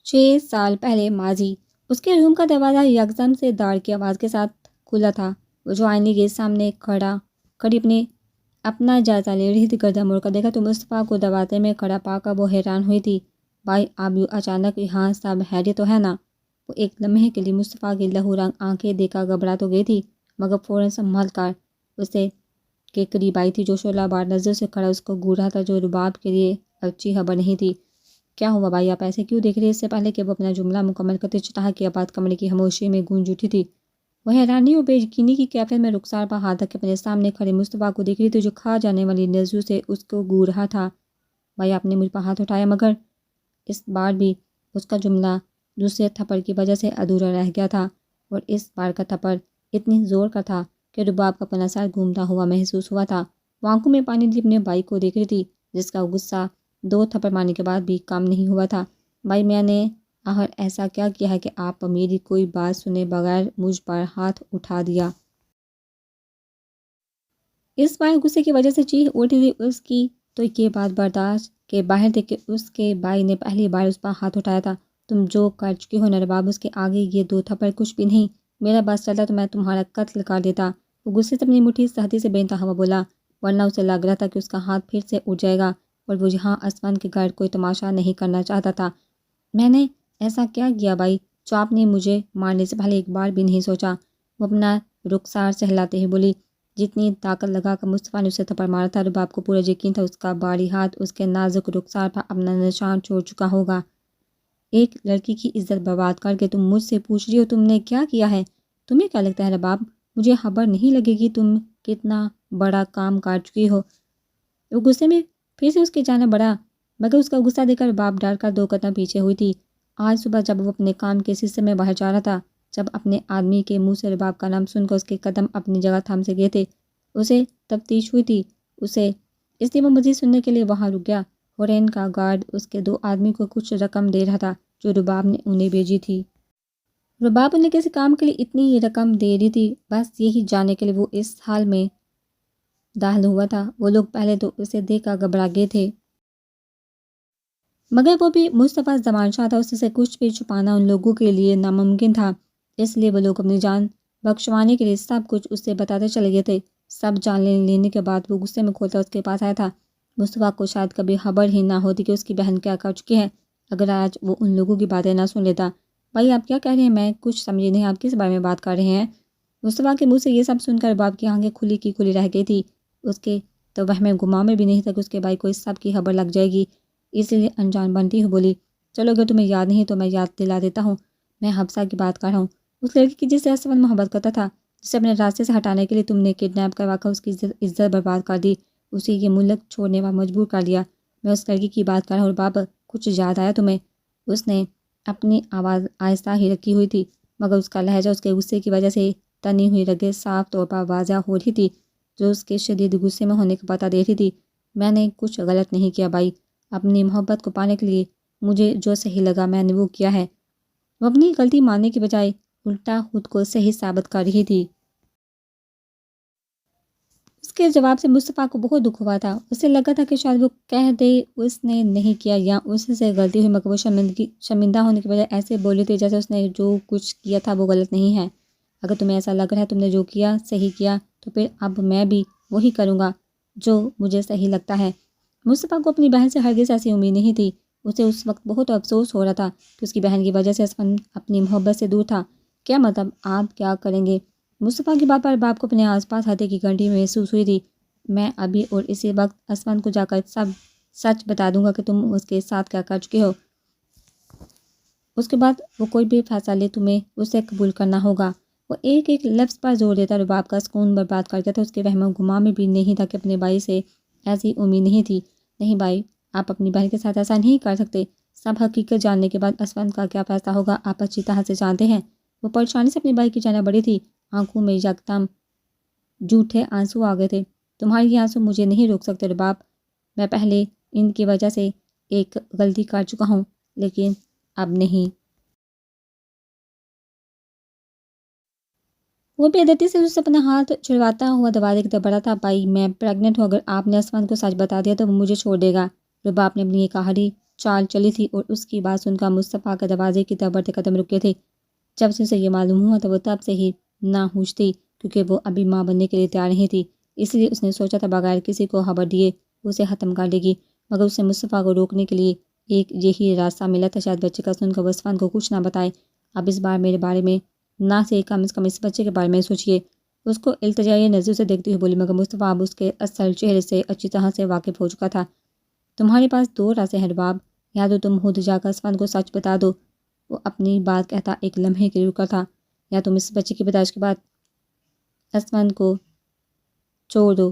6 سال پہلے ماضی اس کے روم کا دروازہ یکدم سے داڑ کی آواز کے ساتھ کھلا تھا۔ وہ جو آئینے کے سامنے کھڑی اپنا جائزہ لے رہی تھی، گردن موڑ کر دیکھا تو مصطفیٰ کو دروازے میں کھڑا پا کر وہ حیران ہوئی تھی۔ بھائی آپ یوں اچانک یہاں، سب خیریت تو ہے نا؟ وہ ایک لمحے کے لیے مصطفیٰ کی لہو رنگ آنکھیں دیکھا گھبرا تو گئی تھی، مگر فوراً سنبھل کر اسے کے قریب آئی تھی۔ جو شعلہ بار نظر سے کھڑا اس کو گھور رہا تھا، جو رباب کے لیے اچھی خبر نہیں تھی۔ کیا ہوا بھائی، آپ ایسے کیوں دیکھ رہے؟ اس سے پہلے کہ وہ اپنا جملہ مکمل کرتے چٹاہ کی آواز کمرے کی خاموشی میں گونج اٹھی تھی۔ وہ حیرانی اور بے یقینی کی کیفیت میں رخسار پر ہاتھ رکھے اپنے سامنے کھڑے مصطفیٰ کو دیکھ رہی تھی، جو کھا جانے والی نظروں سے اس کو گھور رہا تھا۔ بھائی آپ نے مجھ پر ہاتھ اٹھایا، مگر اس بار بھی اس کا جملہ دوسرے تھپڑ کی وجہ سے ادھورا رہ گیا تھا، اور اس بار کا تھپڑ اتنی زور کا تھا کہ رباب کا اپنا سر گھومتا ہوا محسوس ہوا تھا۔ وہ آنکھوں میں پانی لیے اپنے بھائی کو دیکھ رہی تھی، جس کا غصہ 2 تھپڑ مارنے کے بعد بھی کم نہیں ہوا تھا۔ بھائی میں نے آخر ایسا کیا کیا ہے کہ آپ میری کوئی بات سنے بغیر مجھ پر ہاتھ اٹھا دیا؟ اس بار غصے کی وجہ سے چیخ اٹھی تھی اس کی، تو یہ بات برداشت کے باہر تھی کہ اس کے بھائی نے پہلی بار اس پر ہاتھ اٹھایا تھا۔ تم جو کر چکی ہو نا رباب، اس کے آگے یہ 2 تھپڑ کچھ بھی نہیں۔ میرا بس چلتا تو میں تمہارا قتل کر دیتا۔ وہ غصے سے اپنی مٹھی سختی سے بے انتہا بولا، ورنہ اسے لگ رہا تھا کہ اس کا ہاتھ پھر سے اٹھ جائے گا، اور وہ یہاں اسفند کے گھر کوئی تماشا نہیں کرنا چاہتا تھا۔ میں نے ایسا کیا کیا بھائی جو آپ نے مجھے مارنے سے پہلے ایک بار بھی نہیں سوچا؟ وہ اپنا رخسار سہلاتے ہی بولی۔ جتنی طاقت لگا کر مصطفیٰ نے اسے تھپڑ مارا تھا، رباب کو پورا یقین تھا اس کا بھاری ہاتھ اس کے نازک رخسار پر اپنا نشان چھوڑ چکا ہوگا۔ ایک لڑکی کی عزت برباد کر کے تم مجھ سے پوچھ رہی ہو تم نے کیا کیا ہے؟ تمہیں کیا لگتا ہے رباب، مجھے خبر نہیں لگے گی تم کتنا بڑا کام کر چکی ہو؟ وہ غصے میں پھر سے اس کے جانا بڑھا، مگر اس کا غصہ دیکھ کر رباب ڈر کر 2 قدم پیچھے ہوئی تھی۔ آج صبح جب وہ اپنے کام کے سلسلے میں باہر جا رہا تھا، جب اپنے آدمی کے منہ سے رباب کا نام سن کر اس کے قدم اپنی جگہ تھام سے گئے تھے، اسے تفتیش ہوئی تھی اسے، اس لیے وہ مزید سننے کے لیے وہاں رک گیا۔ ہورین کا گارڈ اس کے 2 آدمی کو کچھ رقم دے رہا تھا جو رباب نے انہیں بھیجی تھی۔ رباب انہیں کسی کام کے لیے اتنی ہی رقم دے رہی تھی، بس یہی جاننے کے لیے وہ اس حال میں داخل ہوا تھا۔ وہ لوگ پہلے تو اسے دیکھ کر گھبرا گئے تھے، مگر وہ بھی مصطفیٰ زمان شاہ تھا، اس سے کچھ بھی چھپانا ان لوگوں کے لیے ناممکن تھا۔ اس لیے وہ لوگ اپنی جان بخشوانے کے لیے سب کچھ اس سے بتاتے چلے گئے تھے۔ سب جان لینے کے بعد وہ غصے میں کھولتا اس کے پاس آیا تھا۔ مصطفیٰ کو شاید کبھی خبر ہی نہ ہوتی کہ اس کی بہن کیا کر چکی ہے، اگر آج وہ ان لوگوں کی باتیں نہ سن لیتا۔ بھائی آپ کیا کہہ رہے ہیں؟ میں کچھ سمجھی نہیں، آپ کس بارے میں بات کر رہے ہیں؟ مصطفیٰ کے منہ سے یہ سب سن کر رباب کی آنکھیں کھلی کی کھلی رہ گئی تھی۔ اس کے تو وہم گماں میں بھی نہیں تھا کہ اس کے بھائی کو اس سب کی خبر لگ جائے گی، اس لیے انجان بنتی ہو بولی، چلو اگر تمہیں یاد نہیں تو میں یاد دلا دیتا ہوں، میں حفصہ کی بات کر رہا ہوں، اس لڑکی کی جس سے اسفند محبت کرتا تھا، جسے اپنے راستے سے ہٹانے کے لیے تم نے کڈنیپ کروا کر اس کی عزت برباد کر دی، اسے یہ ملک چھوڑنے پر مجبور کر دیا۔ میں اس لڑکی کی بات کر رہا ہوں رباب، کچھ یاد آیا تمہیں؟ اس نے اپنی آواز آہستہ ہی رکھی ہوئی تھی، مگر اس کا لہجہ اس کے غصے کی وجہ سے تنی ہوئی رگیں صاف طور پر واضح ہو رہی تھی، جو اس کے شدید غصے میں ہونے کا پتہ دے رہی تھی۔ میں نے کچھ غلط نہیں کیا بھائی، اپنی محبت کو پانے کے لیے مجھے جو صحیح لگا میں نے وہ کیا ہے۔ وہ اپنی غلطی ماننے کی بجائے الٹا خود کو صحیح ثابت کر رہی تھی۔ اس کے جواب سے مصطفیٰ کو بہت دکھ ہوا تھا، اسے لگا تھا کہ شاید وہ کہہ دے اس نے نہیں کیا یا اس سے غلطی ہوئی، مگر وہ شرمندہ ہونے کی بجائے ایسے بولی تھی جیسے اس نے جو کچھ کیا تھا وہ غلط نہیں ہے۔ اگر تمہیں ایسا لگ رہا ہے تم نے جو کیا صحیح کیا، تو پھر اب میں بھی وہی کروں گا جو مجھے صحیح لگتا ہے۔ مصطفیٰ کو اپنی بہن سے ہرگز ایسی امید نہیں تھی۔ اسے اس وقت بہت افسوس ہو رہا تھا کہ اس کی بہن کی وجہ سے اسفند اپنی محبت سے دور تھا۔ کیا مطلب، آپ کیا کریں گے؟ مصطفیٰ کی بات پر باپ کو اپنے آس پاس ہاتھے کی گھنٹی محسوس ہوئی تھی۔ میں ابھی اور اسی وقت اسفند کو جا کر سب سچ بتا دوں گا کہ تم اس کے ساتھ کیا کر چکے ہو۔ اس کے بعد وہ کوئی بھی فیصلہ لے تمہیں اسے قبول کرنا ہوگا۔ وہ ایک ایک لفظ پر زور دیتا رباب کا سکون برباد کرتا تھا۔ اس کے وہم و گمان میں بھی نہیں تھا کہ اپنے بھائی سے ایسی امید نہیں تھی۔ نہیں بھائی، آپ اپنی بہن کے ساتھ ایسا نہیں کر سکتے۔ سب حقیقت جاننے کے بعد اسفند کا کیا فیصلہ ہوگا آپ اچھی طرح سے جانتے ہیں۔ وہ پریشانی سے اپنے بھائی کی جانب بڑھی تھی، آنکھوں میں یکدم جھوٹے آنسو آ گئے تھے۔ تمہارے یہ آنسو مجھے نہیں روک سکتے رباب، میں پہلے ان کی وجہ سے ایک غلطی کر چکا ہوں، لیکن اب نہیں۔ وہ بے عدالتی سے اسے اپنا ہاتھ چھڑواتا ہوا دروازے کی طرف بڑھا تھا۔ بھائی میں پریگننٹ ہوں، اگر آپ نے اسفند کو سچ بتا دیا تو وہ مجھے چھوڑ دے گا۔ رباب نے اپنی ایک آخری چال چلی تھی اور اس کی بات سن کر مصطفیٰ کے دروازے کی طرف بڑھتے قدم رکے تھے۔ جب سے اسے یہ معلوم ہوا تو وہ تب سے ہی ناہوش تھی، کیونکہ وہ ابھی ماں بننے کے لیے تیار نہیں تھی۔ اس لیے اس نے سوچا تھا بغیر کسی کو خبر دیے اسے ختم کر دے گی، مگر اسے مصطفیٰ کو روکنے کے لیے ایک یہی راستہ ملا تھا، شاید بچے کا سن کر وہ عثمان کو کچھ نہ بتائے۔ اب اس بار میرے بارے میں نہ سے کم از کم اس بچے کے بارے میں سوچیے، اس کو التجائی نظر سے دیکھتی ہوئی بولی، مگر مصطفیٰ اب اس کے اصل چہرے سے اچھی طرح سے واقف ہو چکا تھا۔ تمہارے پاس دو راستے ہیں رباب، یا تو تم خود جا کر عثمان کو سچ بتا دو، وہ اپنی بات کہتا ایک لمحے کے لیے رکا تھا، یا تم اس بچے کی پیدائش کے بعد عثمان کو چھوڑ دو،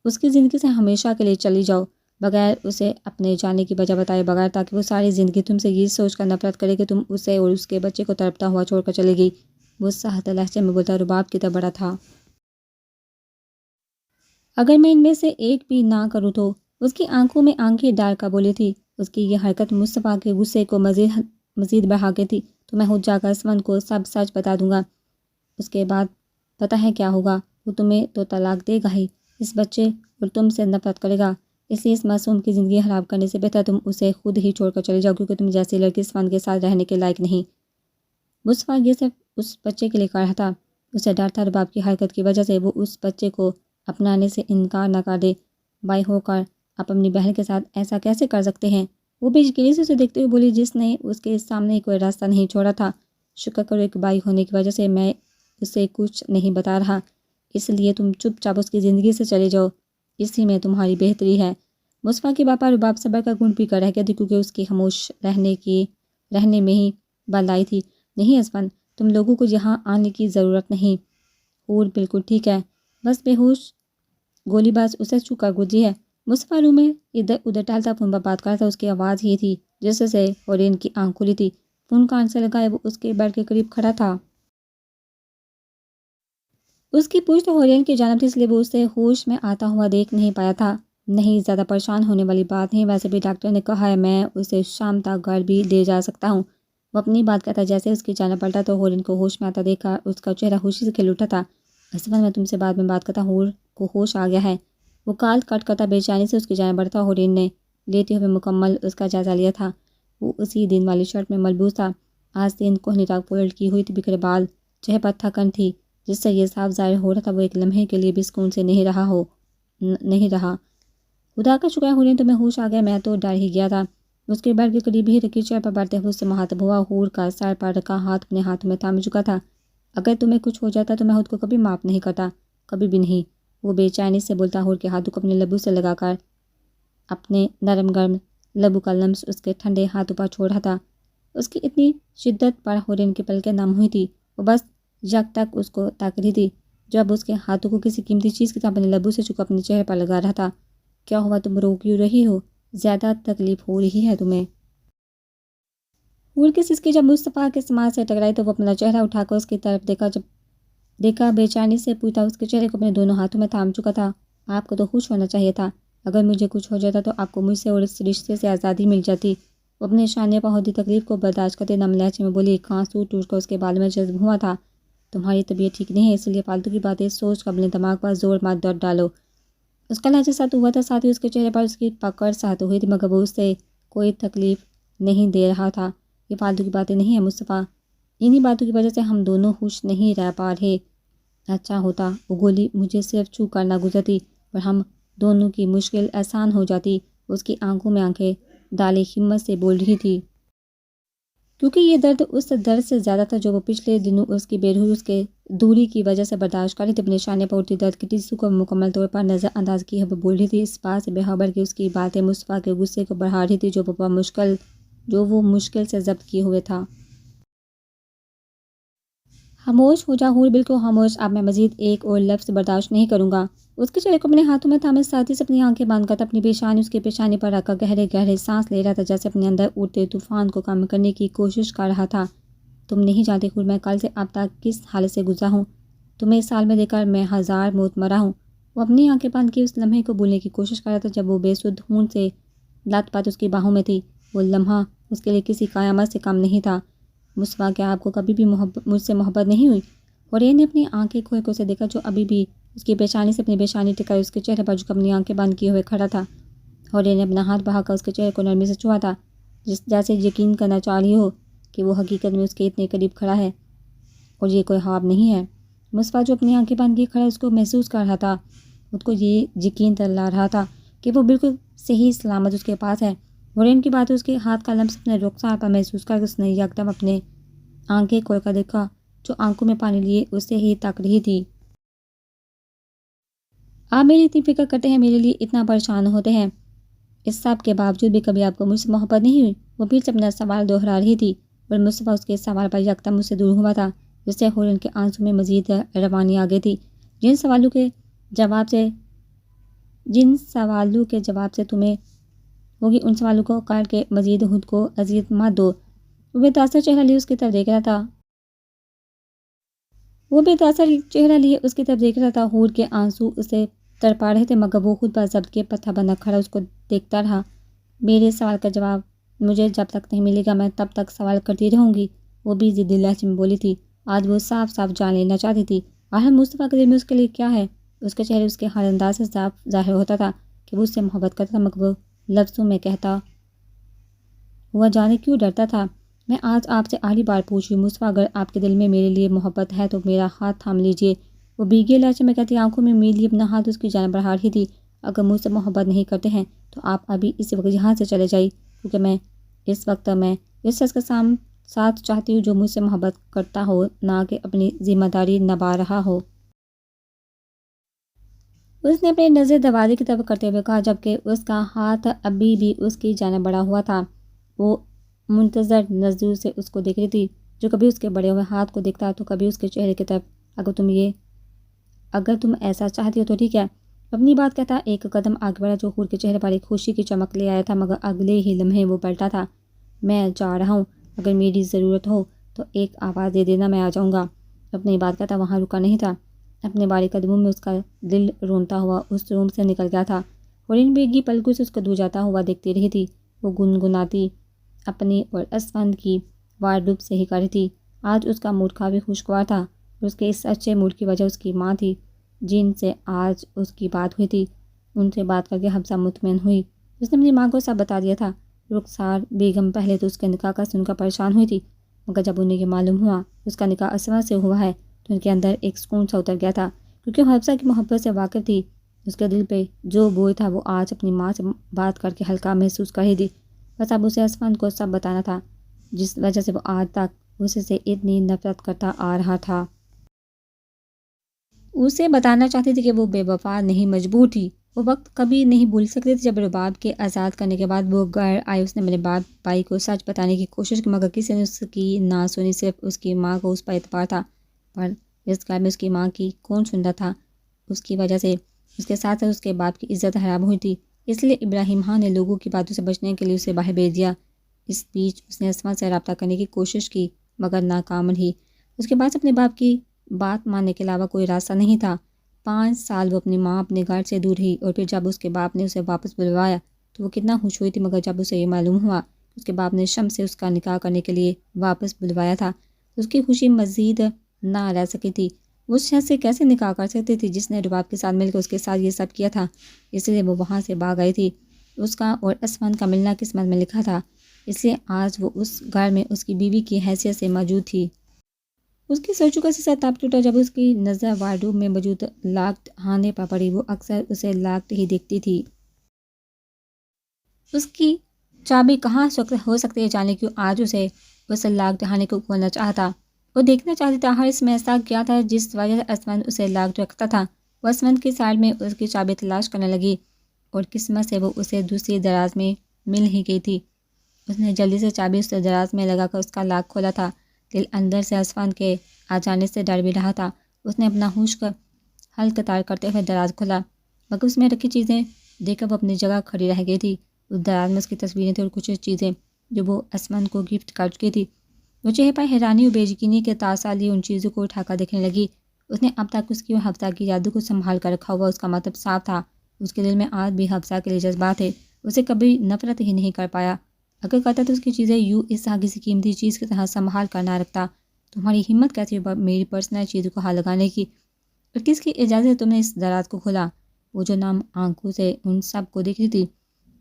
اس کی زندگی سے ہمیشہ کے لیے چلی جاؤ، بغیر اسے اپنے جانے کی وجہ بتائے بغیر، تاکہ وہ ساری زندگی تم سے یہ سوچ کر نفرت کرے کہ تم اسے اور اس کے بچے کو تڑپتا ہوا چھوڑ کر چلے گئی۔ وہ سخت لہجے میں بولتا رباب کی طرف بڑا تھا۔ اگر میں ان میں سے ایک بھی نہ کروں تو، اس کی آنکھوں میں آنکھیں ڈال کر بولی تھی۔ اس کی یہ حرکت مصطفیٰ کے غصے کو مزید بڑھا کے تھی۔ تو میں خود جا کر عثمان کو سب سچ بتا دوں گا، اس کے بعد پتہ ہے کیا ہوگا، وہ تمہیں تو طلاق دے گا ہی، اس بچے اور تم سے نفرت کرے گا، اس لیے اس معصوم کی زندگی خراب کرنے سے بہتر تم اسے خود ہی چھوڑ کر چلے جاؤ، کیونکہ تم جیسی لڑکی عثمان کے ساتھ رہنے کے لائق نہیں۔ مصطفیٰ یہ صرف اس بچے کے لیے کر رہا تھا، اسے ڈر تھا رباب کی حرکت کی وجہ سے وہ اس بچے کو اپنانے سے انکار نہ کر دے۔ بھائی ہو کر آپ اپنی بہن کے ساتھ ایسا کیسے کر سکتے ہیں؟ وہ بے یقینی سے اسے دیکھتے ہوئے بولی، جس نے اس کے سامنے کوئی راستہ نہیں چھوڑا تھا۔ شکر کرو ایک بھائی ہونے کی وجہ سے میں اسے کچھ نہیں بتا رہا، اس لیے تم چپ چاپ اس کی زندگی سے چلے جاؤ، اسی میں تمہاری بہتری ہے۔ مصطفیٰ کی باپا رباب صبر کا گھنٹ پی کر رہ گیا تھی، کیونکہ اس کی خاموش رہنے میں ہی بلائی تھی۔ نہیں عثمان، تم لوگوں کو یہاں آنے کی ضرورت نہیں، اور بالکل ٹھیک ہے، بس بے ہوش گولی باز اسے چھو کر گزری ہے۔ مصطفیٰ روم میں ادھر ادھر ٹہلتا فون پر بات کرتا، اس کی آواز ہی تھی جس سے اورین کی آنکھ کھلی تھی۔ فون کان سے لگائے وہ اس کے بیڈ کے قریب کھڑا تھا۔ اس کی پوچھ تو اورین کی جانب تھی، اس لیے وہ اسے ہوش میں آتا ہوا دیکھ نہیں پایا تھا۔ نہیں، زیادہ پریشان ہونے والی بات نہیں، ویسے بھی ڈاکٹر نے کہا ہے میں اسے شام تک گھر بھی لے جا سکتا ہوں۔ وہ اپنی بات کہتا جیسے اس کی جانب پلٹا تو اورین کو ہوش میں آتا دیکھا، اس کا چہرہ خوشی سے کھل اٹھا تھا۔ عثمان، میں تم سے بعد میں بات کرتا ہوں، اور کو ہوش آ گیا ہے۔ وہ کال کٹ کرتا بے چینی سے اس کی جانب بڑھتا، اورین نے لیتے ہوئے مکمل اس کا جائزہ لیا تھا۔ وہ اسی دن والی شرٹ میں ملبوس تھا، آستین کوہنی تک فولڈ کی ہوئی تھی، بکھرے بال، چہرے پر تھکن تھی جس سے یہ صاف ظاہر ہو رہا تھا وہ ایک لمحے کے لیے بھی سکون سے نہیں رہا۔ خدا کا شکر ہے اورین تمہیں ہوش آ گیا، میں تو ڈر ہی گیا تھا۔ اس کے بیڈ کے قریب ہی رکھی چیئر پر بیٹھتے ہوئے اس سے مخاطب ہوا، حور کا سر پر رکھا ہاتھ اپنے ہاتھوں میں تھام چکا تھا۔ اگر تمہیں کچھ ہو جاتا تو میں خود کو کبھی معاف نہیں کرتا، کبھی بھی نہیں، وہ بے چینی سے بولتا، حور کے ہاتھوں کو اپنے لبوں سے لگا کر اپنے نرم گرم لبوں کا لمس اس کے ٹھنڈے ہاتھوں پر چھوڑ رہا تھا۔ اس کی اتنی شدت پر اورین کی پلکیں نم ہوئی تھی، وہ بس یک تک اس کو تاک رہی تھی، جب اس کے ہاتھوں کو کسی قیمتی چیز کی طرح اپنے لبوں سے چکا اپنے چہرے پر لگا رہا تھا۔ کیا ہوا، تم رو کیوں رہی ہو؟ زیادہ تکلیف ہو رہی ہے تمہیں؟ حور کی سسکی جب مصطفیٰ کے سماعت سے ٹکرائی تو وہ اپنا چہرہ اٹھا کر اس کی طرف دیکھا بے چینی سے پوچھا، اس کے چہرے کو اپنے دونوں ہاتھوں میں تھام چکا تھا۔ آپ کو تو خوش ہونا چاہیے تھا، اگر مجھے کچھ ہو جاتا تو آپ کو مجھ سے اور اس رشتے سے آزادی مل جاتی۔ وہ اپنے شانے پر ہوتی تکلیف کو برداشت کرتے نم لہجے میں بولی، ایک آنسو ٹوٹ کر اس کے بالوں میں جذب ہوا تھا۔ تمہاری طبیعت ٹھیک نہیں ہے، اس لیے فالتو کی باتیں سوچ کر اپنے دماغ پر زور مت ڈالو۔ اس کا لہجہ سخت ہوا تھا، ساتھ ہی اس کے چہرے پر اس کی پکڑ سخت ہوئی تھی، مگر وہ اسے کوئی تکلیف نہیں دے رہا تھا۔ یہ فالتو کی باتیں نہیں ہیں مصطفیٰ، انہی باتوں کی وجہ سے ہم دونوں خوش نہیں رہ پا رہے۔ اچھا ہوتا وہ گولی مجھے صرف چھو کر نہ گزرتی اور ہم دونوں کی مشکل آسان ہو جاتی۔ اس کی آنکھوں میں آنکھیں ڈالے ہمت سے بول رہی تھی، کیونکہ یہ درد اس درد سے زیادہ تھا جو وہ پچھلے دنوں اس کی بے روحی اس کے دوری کی وجہ سے برداشت کر رہی تھی۔ اپنے شانے پر اٹھتی درد کی ٹیسو کو مکمل طور پر نظر انداز کی وہ بول رہی تھی، اس بات سے بے خبر کہ اس کی باتیں مصطفیٰ کے غصے کو بڑھا رہی تھی جو وہ مشکل سے ضبط کیے ہوئے تھا۔ خاموش ہو جا حور، بالکل خاموش، اب میں مزید ایک اور لفظ برداشت نہیں کروں گا۔ اس کے چہرے کو اپنے ہاتھوں میں تھامے ساتھی سے اپنی آنکھیں بند کرتا اپنی پیشانی اس کے پیشانی پر رکھ کر گہرے گہرے سانس لے رہا تھا، جیسے اپنے اندر اٹھتے طوفان کو کم کرنے کی کوشش کر رہا تھا۔ تم نہیں جانتے حور میں کل سے اب تک کس حالت سے گزرا ہوں، تمہیں اس حال میں دیکھ کر میں 1000 موت مرا ہوں۔ وہ اپنی آنکھیں بند کی اس لمحے کو بھولنے کی کوشش کر رہا تھا جب وہ بے سدھ خون سے لت پت اس کی باہوں میں تھی۔ وہ لمحہ اس کے لیے کسی قیامت سے کم نہیں تھا۔ مصطفیٰ، کیا آپ کو کبھی بھی مجھ سے محبت نہیں ہوئی؟ اورین نے اپنی آنکھیں کھول کر اسے دیکھا، جو ابھی بھی اس کی پیشانی سے اپنی پیشانی ٹکائے اس کے چہرے پر جھک اپنی آنکھیں بند کیے ہوئے کھڑا تھا۔ اورین نے اپنا ہاتھ بڑھا کر اس کے چہرے کو نرمی سے چھوا تھا۔ جیسے یقین کرنا چاہ رہی ہو کہ وہ حقیقت میں اس کے اتنے قریب کھڑا ہے اور یہ کوئی خواب نہیں ہے۔ مصطفیٰ جو اپنی آنکھیں بند کیے کھڑا اس کو محسوس کر رہا تھا، اس کو یہ یقین دلا رہا تھا کہ وہ بالکل صحیح سلامت اس کے پاس ہے۔ غریم کی بات ہے، اس کے ہاتھ کا لمس اپنے رخسار پر محسوس کر کے اس نے یکدم اپنے آنکھیں کھول کر دیکھا، جو آنکھوں میں پانی لیے اسے ہی تک رہی تھی۔ آپ میری اتنی فکر کرتے ہیں، میرے لیے اتنا پریشان ہوتے ہیں، اس سب کے باوجود بھی کبھی آپ کو مجھ سے محبت نہیں ہوئی؟ وہ پھر سے اپنا سوال دوہرا رہی تھی اور مصطفیٰ اس کے سوال پر یکدم اس سے دور ہوا تھا، جس سے حورن کے آنسوں میں مزید روانی آ گئی تھی۔ جن سوالوں کے جواب سے تمہیں ہوگی، ان سوالوں کو کر کے مزید خود کو اذیت مت دو۔ وہ بے تاثر چہرہ لیے اس کی طرف دیکھ رہا تھا۔ حور کے آنسو اسے تڑپا رہے تھے، مگر وہ خود پر ضبط کے پتھر بنا کھڑا اس کو دیکھتا رہا۔ میرے سوال کا جواب مجھے جب تک نہیں ملے گا، میں تب تک سوال کرتی رہوں گی، وہ بھی ضدی لہجے میں بولی تھی۔ آج وہ صاف صاف جان لینا چاہتی تھی آخر مصطفیٰ کے دل میں اس کے لیے کیا ہے۔ اس کے چہرے، اس کے ہر انداز سے صاف ظاہر ہوتا تھا کہ وہ اس سے محبت کرتا تھا، مگر وہ لفظوں میں کہتا ہوا جانے کیوں ڈرتا تھا۔ میں آج آپ سے آخری بار پوچھ رہی ہوں مصطفیٰ، اگر آپ کے دل میں میرے لیے محبت ہے تو میرا ہاتھ تھام لیجئے۔ وہ بھیگے لہجے میں کہتی، آنکھوں میں میرے لیے اپنا ہاتھ اس کی جانب بڑھا رہی تھی۔ اگر مجھ سے محبت نہیں کرتے ہیں تو آپ ابھی اسی وقت یہاں سے چلے جائیں، کیونکہ میں اس شخص کے ساتھ چاہتی ہوں جو مجھ سے محبت کرتا ہو، نہ کہ اپنی ذمہ داری نبھا رہا ہو۔ اس نے اپنی نظر دروازے کی طرف کرتے ہوئے کہا، جبکہ اس کا ہاتھ ابھی بھی اس کی جانب بڑھا ہوا تھا۔ وہ منتظر نظروں سے اس کو دیکھ رہی تھی، جو کبھی اس کے بڑے ہوئے ہاتھ کو دیکھتا تو کبھی اس کے چہرے کی طرف۔ اگر تم ایسا چاہتی ہو تو ٹھیک ہے۔ اپنی بات کہتا ایک قدم آگے بڑھا، جو حور کے چہرے پر ایک خوشی کی چمک لے آیا تھا، مگر اگلے ہی لمحے وہ پلٹا تھا۔ میں جا رہا ہوں، اگر میری ضرورت ہو تو ایک آواز دے دینا، میں آ جاؤں گا۔ اپنی بات کہتا وہاں رکا نہیں تھا، اپنے باری قدموں میں اس کا دل رونتا ہوا اس روم سے نکل گیا تھا۔ حورن بیگی پلکوں سے اس کو دور جاتا ہوا دیکھتی رہی تھی۔ وہ گنگناتی اپنی اور اسفند کی وارڈروب سے ہی کر رہی تھی۔ آج اس کا موڈ کافی خوشگوار تھا اور اس کے اس اچھے موڈ کی وجہ اس کی ماں تھی، جن سے آج اس کی بات ہوئی تھی۔ ان سے بات کر کے حفصہ مطمئن ہوئی۔ اس نے اپنی ماں کو سب بتا دیا تھا۔ رخسار بیگم پہلے تو اس کے نکاح کا سن کر پریشان ہوئی تھی، مگر جب انہیں یہ معلوم ہوا اس کا نکاح اسفند سے ہوا ہے تو ان کے اندر ایک سکون سا اتر گیا تھا، کیونکہ وہ حفصہ کی محبت سے واقف تھی۔ اس کے دل پہ جو بوجھ تھا وہ آج اپنی ماں سے بات کر کے ہلکا محسوس کر رہی تھی۔ بس اب اسے اسفند کو سب بتانا تھا، جس وجہ سے وہ آج تک اسے سے اتنی نفرت کرتا آ رہا تھا۔ اسے بتانا چاہتی تھی کہ وہ بے وفا نہیں، مجبور تھی۔ وہ وقت کبھی نہیں بھول سکتی تھی جب رباب کے آزاد کرنے کے بعد وہ گھر آئی۔ اس نے اپنے بھائی کو سچ بتانے کی کوشش کی، مگر کسی نے اس کی نہ سنی، صرف اس کی ماں کو اس پر اعتبار تھا۔ پر اس گھر میں اس کی ماں کی کون سنتا تھا؟ اس کی وجہ سے اس کے ساتھ اس کے باپ کی عزت حرام ہوئی تھی، اس لیے ابراہیم خان نے لوگوں کی باتوں سے بچنے کے لیے اسے باہر بھیج دیا۔ اس بیچ اس نے اسما سے رابطہ کرنے کی کوشش کی، مگر ناکام رہی۔ اس کے پاس اپنے باپ کی بات ماننے کے علاوہ کوئی راستہ نہیں تھا۔ 5 سال وہ اپنی ماں اپنے گھر سے دور رہی، اور پھر جب اس کے باپ نے اسے واپس بلوایا تو وہ کتنا خوش ہوئی تھی، مگر جب اسے یہ معلوم ہوا کہ اس کے باپ نے شمس سے اس کا نکاح کرنے کے لیے واپس بلوایا تھا تو اس کی خوشی مزید نہ رہ سکی تھی۔ وہ اس شخص سے کیسے نکاح کر سکتی تھی جس نے رباب کے ساتھ مل کر اس کے ساتھ یہ سب کیا تھا؟ اس لیے وہ وہاں سے بھاگ آئی تھی۔ اس کا اور اسفند کا ملنا قسمت میں لکھا تھا، اس لیے آج وہ اس گھر میں اس کی بیوی کی حیثیت سے موجود تھی۔ اس کی سوچوں کا سلسلہ تب ٹوٹا جب اس کی نظر وارڈروب میں موجود لاکڈ خانے پر پڑی۔ وہ اکثر اسے لاکڈ ہی دیکھتی تھی۔ اس کی چابی کہاں ہو سکتی ہے، جانے کیوں آج اسے اس لاکڈ خانے کو کھولنا چاہتا۔ وہ دیکھنا چاہتی تھا ہر اس میں ایسا کیا تھا جس وجہ سے اسفند اسے لاکڈ رکھتا تھا۔ وہ اسفند کی سائڈ میں اس کی چابی تلاش کرنے لگی اور قسمت سے وہ اسے دوسری دراز میں مل ہی گئی تھی۔ اس نے جلدی سے چابی اس دراز میں لگا کر اس کا لاک کھولا تھا۔ دل اندر سے اسفند کے آ جانے سے ڈر بھی رہا تھا۔ اس نے اپنا ہوش ہلکتار کرتے ہوئے دراز کھولا، مگر اس میں رکھی چیزیں دیکھ کر وہ اپنی جگہ کھڑی رہ گئی تھی۔ اس دراز میں اس کی تصویریں تھیں اور کچھ چیزیں جو وہ اسفند کو گفٹ کر چکی تھی۔ وہ چہرے پر حیرانی اور بے یقینی کے تاثر لیے ان چیزوں کو اٹھا کر دیکھنے لگی۔ اس نے اب تک اس کی اور حفصہ کی یادوں کو سنبھال کر رکھا ہوا، اس کا مطلب صاف تھا۔ اس کے دل میں آج بھی حفصہ کے لیے جذبات تھے، اسے کبھی نفرت ہی نہیں کر پایا۔ اگر کرتا تو اس کی چیزیں یوں اس طرح کسی قیمتی چیز کی طرح سنبھال کر نہ رکھتا۔ تمہاری ہمت کیسی میری پرسنل چیزوں کو ہاتھ لگانے کی، اور کس کی اجازت سے تم نے اس دراز کو کھولا؟ وہ جو نام آنکھوں سے ان سب کو دیکھ رہی تھی،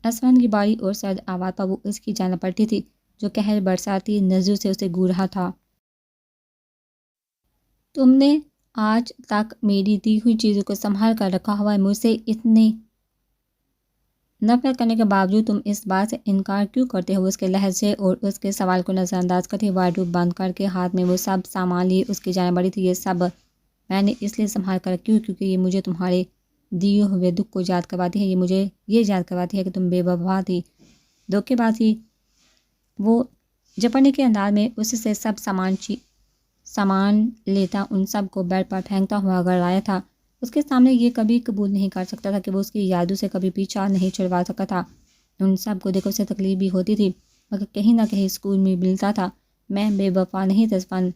اسفند کی باری اور سرد آواز پر وہ اس کی جان پڑتی تھی جو قہر برساتی نظروں سے اسے گھور رہا تھا۔ تم نے آج تک میری دی ہوئی چیزوں کو سنبھال کر رکھا ہوا ہے، مجھ سے اتنے نفرت کرنے کے باوجود تم اس بات سے انکار کیوں کرتے ہو؟ اس کے لہجے اور اس کے سوال کو نظر انداز کرتے وارڈروب بند کر کے ہاتھ میں وہ سب سامان لیے اس کی جانب بڑھی تھی۔ یہ سب میں نے اس لیے سنبھال کر رکھی کیونکہ یہ مجھے تمہارے دیے ہوئے دکھ کو یاد کرواتی ہے، یہ مجھے یہ یاد کرواتی ہے کہ تم بے وفا تھی، دھوکے باز تھی۔ وہ جپڑنے کے انداز میں اس سے سب سامان لیتا ان سب کو بیڈ پر پھینکتا ہوا گھر آیا تھا۔ اس کے سامنے یہ کبھی قبول نہیں کر سکتا تھا کہ وہ اس کی یادوں سے کبھی پیچھا نہیں چھڑوا سکا تھا۔ ان سب کو دیکھ اسے تکلیف بھی ہوتی تھی مگر کہیں نہ کہیں سکون بھی ملتا تھا۔ میں بے وفا نہیں تھا اسفند،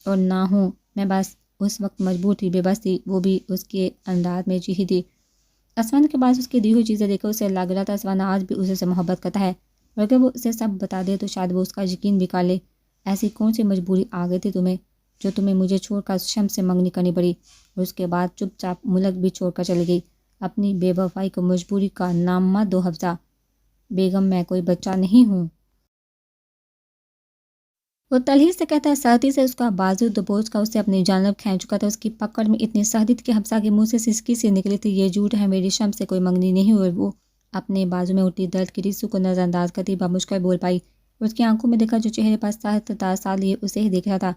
اور نہ ہوں، میں بس اس وقت مجبور تھی، بے بس تھی، وہ بھی اس کے انداز میں چیخی تھی۔ اسفند کے پاس اس کی دی ہوئی چیزیں دیکھ اسے لگ رہا تھا اسفند آج بھی اسے سے محبت کرتا ہے، اور اگر وہ اسے سب بتا دے تو شاید وہ اس کا یقین بھی کر لے۔ ایسی کون سی مجبوری آ گئی تھی تمہیں جو تمہیں مجھے چھوڑ کر شمس سے منگنی کرنی پڑی، اور اس کے بعد چپ چاپ ملک بھی چھوڑ کر چلی گئی؟ اپنی بے وفائی کو مجبوری کا نام مت دو حفصہ بیگم، میں کوئی بچہ نہیں ہوں۔ وہ تلخی سے کہتا سختی سے اس کا بازو دبوچ کر اسے اپنی جانب کھینچ چکا تھا۔ اس کی پکڑ میں اتنی سختی تھی کہ حفصہ کے منہ سے سسکی سی نکلی تھی۔ یہ جھوٹ ہے، میری شمس سے کوئی منگنی نہیں ہوئی۔ اور وہ اپنے بازو میں اٹھتی درد کی رسو کو نظر انداز کرتی بمشکل بول پائی، اور اس کی آنکھوں میں دیکھا جو چہرے پر 7 لیے اسے ہی دیکھ رہا تھا۔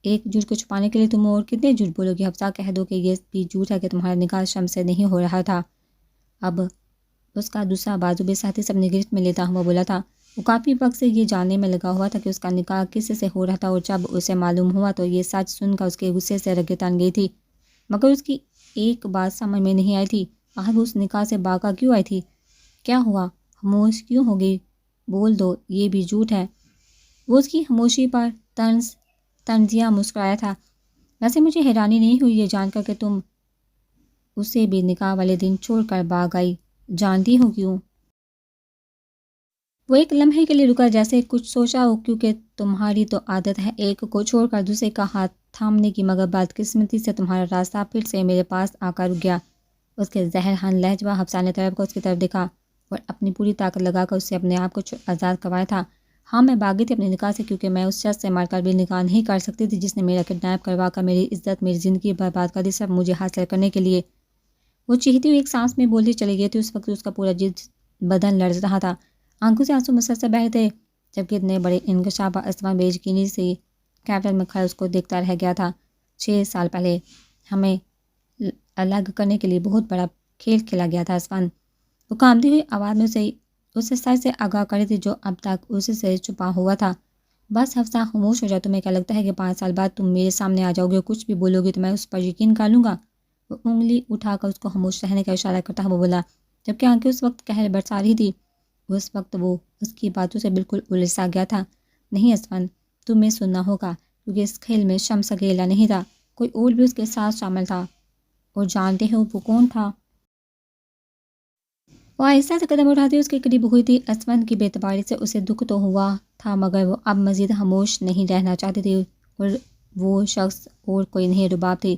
ایک جھوٹ کو چھپانے کے لیے تم اور کتنے جھوٹ بولو گی حفصہ؟ کہہ دو کہ یہ بھی جھوٹ ہے کہ تمہارا نکاح شمس سے نہیں ہو رہا تھا۔ اب اس کا دوسرا بازو بے سختی سے اپنی گرفت میں لیتا ہوا بولا تھا۔ وہ کافی وقت سے یہ جاننے میں لگا ہوا تھا کہ اس کا نکاح کس سے ہو رہا تھا، اور جب اسے معلوم ہوا تو یہ سچ سن کر اس کے غصے سے رگیں تن گئی تھی، مگر اس کی ایک بات سمجھ میں نہیں آئی تھی، آخر وہ اس نکاح سے بھاگ کر کیوں آئی تھی؟ کیا ہوا؟ خاموش کیوں ہو گئی؟ بول دو، یہ بھی جھوٹ ہے۔ وہ اس کی خاموشی پر طنزیہ مسکرایا تھا۔ ویسے مجھے حیرانی نہیں ہوئی یہ جان کر کہ تم اسے بھی نکاح والے دن چھوڑ کر بھاگ آئی، جانتی ہو کیوں؟ وہ ایک لمحے کے لیے رکا جیسے کچھ سوچا ہو، کیونکہ تمہاری تو عادت ہے ایک کو چھوڑ کر دوسرے کا ہاتھ تھامنے کی، مگر بدقسمتی سے تمہارا راستہ پھر سے میرے پاس آ کر رک گیا۔ اس کے زہر لہجہ حفصہ نے طرف کو اس کی طرف دیکھا اور اپنی پوری طاقت لگا کر اس سے اپنے آپ کو آزاد کروایا تھا۔ ہاں، میں بھاگی تھی اپنے نکاح سے کیونکہ میں اس شخص سے مر کر بھی نکاح نہیں کر سکتی تھی جس نے میرا کڈنیپ کروا کر میری عزت، میری زندگی برباد کر دی، سب مجھے حاصل کرنے کے لیے۔ وہ چیختی ہوئی ایک سانس میں بولتی چلی گئی تھی۔ اس وقت اس کا پورا بدن لرز رہا تھا، آنکھوں سے آنسو مسلسل بہہ تھے، جبکہ اتنے بڑے انکشاف پر اسفند بے یقینی سے کیپٹن میں کھڑا اس کو دیکھتا رہ گیا تھا۔ 6 سال پہلے ہمیں الگ کرنے کے لیے بہت بڑا کھیل کھیلا گیا تھا اسفند، وہ کانپتی ہوئی آواز میں اسے سچ سے آگاہ کری تھی جو اب تک اس سے چھپا ہوا تھا۔ بس حفصہ خاموش ہو جاؤ، تمہیں کیا لگتا ہے کہ 5 سال بعد تم میرے سامنے آ جاؤ گے اور کچھ بھی بولو گے تو میں اس پر یقین کر لوں گا؟ وہ انگلی اٹھا کر اس کو خاموش رہنے کا اشارہ کرتا ہوا بولا، جبکہ آنکھیں اس وقت قہر برسا رہی تھی۔ اس وقت وہ اس کی باتوں سے بالکل الجھا گیا تھا۔ نہیں اسفند، تمہیں سننا ہوگا، کیونکہ اس کھیل میں شمس اکیلا نہیں تھا، کوئی اور بھی اس کے ساتھ شامل تھا، اور جانتے ہو وہ کون تھا؟ وہ آہستہ سے قدم اٹھاتی اس کے قریب ہوئی تھی۔ اسفند کی بے اعتباری سے اسے دکھ تو ہوا تھا مگر وہ اب مزید خاموش نہیں رہنا چاہتی تھی، اور وہ شخص اور کوئی نہیں، رباب تھی۔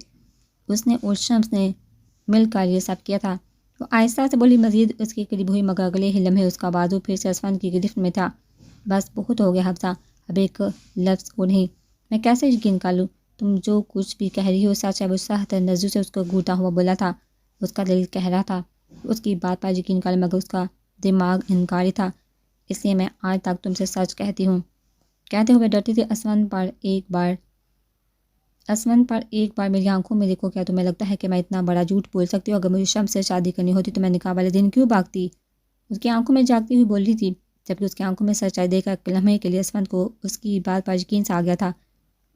اس نے اور شمس نے مل کر یہ سب کیا تھا۔ وہ آہستہ سے بولی، مزید اس کے قریب ہوئی مگر اگلے ہی لمحے اس کا بازو پھر سے اسفند کی گرفت میں تھا۔ بس بہت ہو گیا حفصہ، اب ایک لفظ اور نہیں، میں کیسے یقین کر لوں؟ تم جو کچھ بھی کہہ رہی ہو سچ ہے۔ وہ سخت نظروں سے اس کو گھورتا ہوا بولا تھا۔ اس کا دل کہہ رہا تھا اس کی بات پر یقین کر مگر اس کا دماغ انکاری تھا، اس لیے میں آج تک تم سے سچ کہتی ہوں۔ کہتے ہوئے ڈرتی تھی، اسفند پر ایک بار میری آنکھوں میں دیکھو، کیا تمہیں لگتا ہے کہ میں اتنا بڑا جھوٹ بول سکتی ہوں؟ اگر مجھے شمس سے شادی کرنی ہوتی تو میں نکاح والے دن کیوں بھاگتی؟ اس کی آنکھوں میں جاگتی ہوئی بول رہی تھی، جبکہ اس کی آنکھوں میں سچائی دیکھ کر لمحے کے لیے اسفند کو اس کی بات پر یقین سے آ گیا تھا،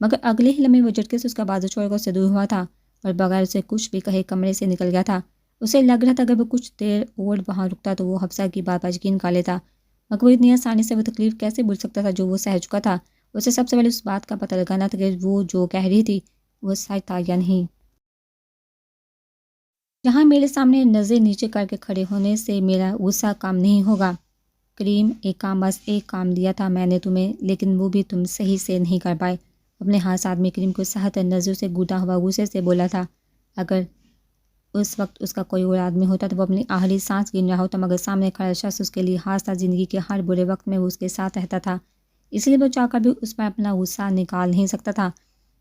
مگر اگلے ہی لمحے وہ جھٹکے سے اس کا بازو چھوڑ کر اس سے دور ہوا تھا اور بغیر اسے کچھ بھی کہے کمرے سے نکل گیا تھا۔ اسے لگ رہا تھا اگر وہ کچھ دیر اور وہاں رکتا تو وہ حفصہ کی بات پر یقین کر لیتا، مگر وہ اتنی آسانی سے وہ تکلیف کیسے بھول سکتا تھا جو وہ سہ چکا تھا؟ اسے سب سے پہلے اس بات کا پتہ لگانا تھا کہ وہ جو کہہ رہی تھی وہ سچ تھا یا نہیں۔ یہاں میرے سامنے نظر نیچے کر کے کھڑے ہونے سے میرا غصہ کم نہیں ہوگا۔ کریم، بس ایک کام دیا تھا میں نے تمہیں، لیکن وہ بھی تم صحیح سے نہیں کر پائے۔ اپنے ہاتھ آدمی کریم کو سخت نظروں سے گھورتا ہوا غصے سے بولا تھا، اگر اس وقت اس کا کوئی اور آدمی ہوتا تو وہ اپنی آخری سانس گن رہا ہوتا، مگر سامنے کھڑا شخص اس کے لیے خاص تھا۔ زندگی کے ہر برے وقت میں وہ اس کے ساتھ رہتا تھا، اس لیے وہ چاہ کر بھی اس پر اپنا غصہ نکال نہیں سکتا تھا۔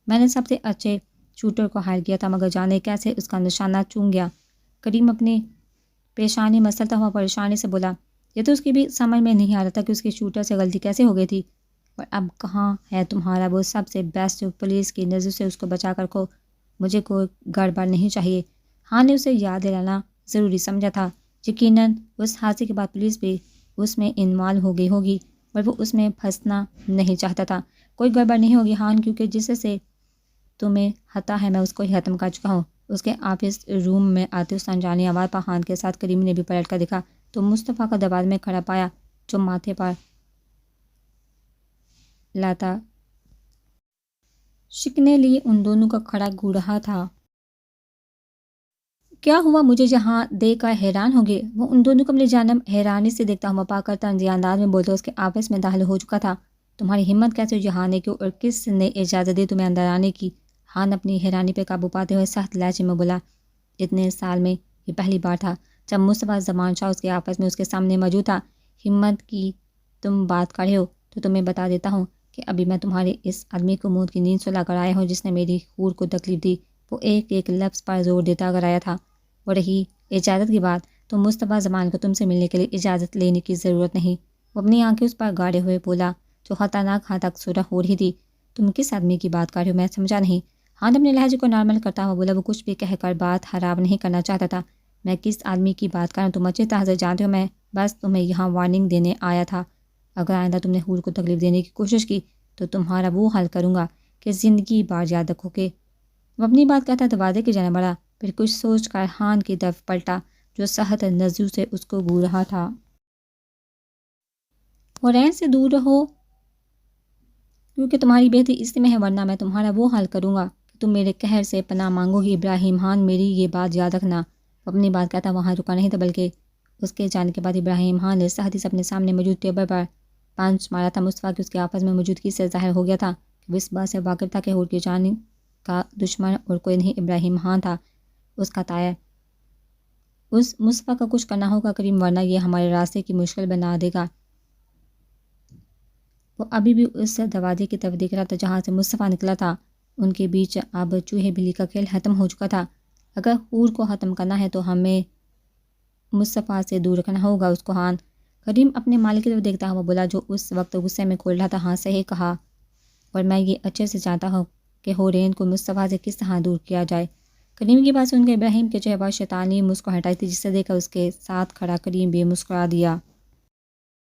میں نے سب سے اچھے شوٹر کو ہائر کیا تھا، مگر جانے کیسے اس کا نشانہ چون گیا۔ کریم اپنے پیشانی مسلتا ہوا پریشانی سے بولا۔ یہ تو اس کی بھی سمجھ میں نہیں آ رہا تھا کہ اس کے شوٹر سے غلطی کیسے ہو گئی تھی۔ اور اب کہاں ہے تمہارا وہ سب سے بیسٹ؟ پولیس کی نظر سے اس کو بچا کر رکھو، مجھے کوئی گڑبڑ نہیں چاہیے۔ ہاں نے اسے یاد دلانا ضروری سمجھا تھا۔ یقیناً اس حادثے کے بعد پولیس بھی اس میں انوالو ہو گئی ہوگی، اور وہ اس میں پھنسنا نہیں چاہتا تھا۔ کوئی گڑبڑ نہیں ہوگی ہاں، کیونکہ جس سے تمہیں ہتا ہے میں اس کو ہی ختم کر چکا ہوں۔ اس کے آفس روم میں آتے اس انجانی آواز پر ہان کے ساتھ کریم نے بھی پلٹ کر دیکھا تو مصطفیٰ کو دروازے میں کھڑا پایا، جو ماتھے پر لاتا شکنے لیے ان دونوں کا کھڑا گھور رہا تھا۔ کیا ہوا؟ مجھے جہاں دیکھ کر حیران ہو گئے۔ وہ ان دونوں کو اپنی جانب حیرانی سے دیکھتا ہوا پا کر طنزیہ انداز میں بولتا اس کے آفس میں داخل ہو چکا تھا۔ تمہاری ہمت کیسے ہوئی یہاں آنے کی، اور کس نے اجازت دی تمہیں اندر آنے کی؟ ہان اپنی حیرانی پہ قابو پاتے ہوئے سخت لہجے میں بولا۔ اتنے سال میں یہ پہلی بار تھا جب مصطفیٰ زمان شاہ اس کے آفس میں اس کے سامنے موجود تھا۔ ہمت کی تم بات کر رہے ہو تو تمہیں بتا دیتا ہوں کہ ابھی میں تمہارے اس آدمی کو موت کی نیند سلا کر آیا ہوں جس نے میری حور کو تکلیف دی۔ وہ ایک ایک لفظ پر زور دیتا کر آیا تھا۔ اور رہی اجازت کی بات تو مصطفیٰ زمان کو تم سے ملنے کے لیے اجازت لینے کی ضرورت نہیں۔ وہ اپنی آنکھیں اس پر گاڑے ہوئے بولا جو خطرناک حد تک سرخ ہو رہی تھی۔ تم کس آدمی کی بات کر رہے ہو؟ میں سمجھا نہیں۔ ہاں اپنے لہجے کو نارمل کرتا ہوا بولا۔ وہ کچھ بھی کہہ کر بات خراب نہیں کرنا چاہتا تھا۔ میں کس آدمی کی بات کر رہا ہوں تم اچھی طرح سے جانتے ہو، میں بس تمہیں یہاں وارننگ دینے آیا تھا۔ اگر آئندہ تم نے حور کو تکلیف دینے کی کوشش کی تو تمہارا وہ حل کروں گا کہ زندگی بار یاد رکھو گے۔ وہ اپنی بات کہتا دروازے کی جانب بڑھا، پھر کچھ سوچ کر ہان کی طرف پلٹا جو سخت نظروں سے اس کو گھور رہا تھا۔ اور رین سے دور رہو کیونکہ تمہاری بہتری اس میں ہے، ورنہ میں تمہارا وہ حل کروں گا کہ تم میرے قہر سے پناہ مانگو گی۔ ابراہیم ہان میری یہ بات یاد رکھنا۔ وہ اپنی بات کہتا وہاں رکا نہیں تھا، بلکہ اس کے جانے کے بعد ابراہیم ہان نے سختی سے اپنے سامنے موجود ٹیبل پر پنچ مارا تھا۔ مصطفیٰ کی اس کے آپس میں موجودگی سے ظاہر ہو گیا تھا کہ وہ اس بات سے واقف تھا کہ حور کی جان کا دشمن اور کوئی نہیں ابراہیم ہان تھا، اس کا طائر۔ اس مصطفیٰ کا کچھ کرنا ہوگا کریم، ورنہ یہ ہمارے راستے کی مشکل بنا دے گا۔ وہ ابھی بھی اس دروازے کی طرف دیکھ رہا تھا جہاں سے مصطفیٰ نکلا تھا۔ ان کے بیچ اب چوہے بلی کا کھیل ختم ہو چکا تھا۔ اگر حور کو ختم کرنا ہے تو ہمیں مصطفیٰ سے دور رکھنا ہوگا اس کو۔ ہان کریم اپنے مالک کی طرف دیکھتا ہوا بولا جو اس وقت غصے میں کھول رہا تھا۔ ہاں صحیح کہا، اور میں یہ اچھے سے جانتا ہوں کہ حورین کو مصطفیٰ سے کس طرح دور کیا جائے۔ کریم کی بات سن کے ابراہیم کے چہرے پر شیطانی مسکراہٹ آئی تھی، جس سے دیکھ کر اس کے ساتھ کھڑا کریم بھی مسکرا دیا۔